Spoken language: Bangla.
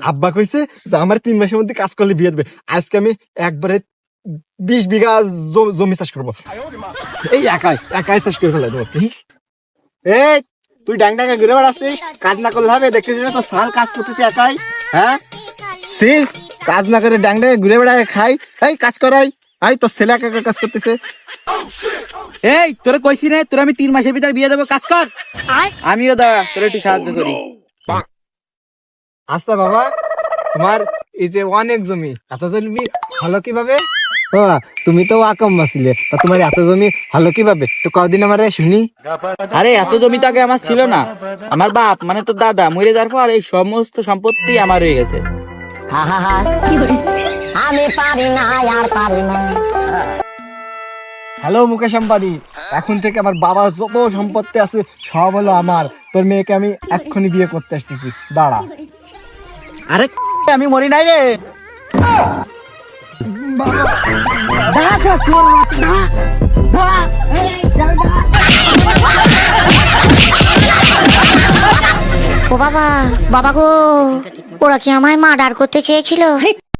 আব্বা কইছে যে আমার 3 মাসের মধ্যে কাজ করলে বিয়ে দেবে। আজকে আমি একবারে 20 বিঘা জমি চাষ করবো। এই একাই চাষ করে ফেলে দেবো। এই তুই ডাং ডাঙ্গা ঘুরে বেড়াচ্ছিস, কাজ না করলে হবে? দেখতেছিস না তো সাল কাজ করতেছে একাই। হ্যাঁ সে কাজ না করে ডাং ডাঙ্গা ঘুরে বেড়ায় খাই। এই কাজ করাই, আই তোর ছেলে একা একা কাজ করতেছে। এই তোরে কইছি রে, তোর আমি 3 মাসের ভিতর বিয়ে দেবো, কাজ কর। আমিও দা তোর একটু সাহায্য করি। আচ্ছা বাবা, তোমার এই যে অনেক জমি, এত জমি হলো কিভাবে? তুমি তো আকাম্মা ছিলে, তা তোমার এত জমি হলো কিভাবে? তো কদিন আমার শুনি। আরে এত জমি তো আগে আমার ছিল না। আমার বাপ মানে তোর দাদা মরে যাওয়ার পর এই সমস্ত সম্পত্তি আমার হয়ে গেছে। আমি পারি না আর পারি না। হ্যালো মুকেশ আম্বানি, এখন থেকে আমার বাবার যত সম্পত্তি আছে সব হলো আমার। তোর মেয়েকে আমি এক্ষুনি বিয়ে করতে আসতেছি, দাঁড়া। আরে আমি মরি নাই রে। ও বাবা, বাবা গো, ওরা কি আমায় মার্ডার করতে চেয়েছিল?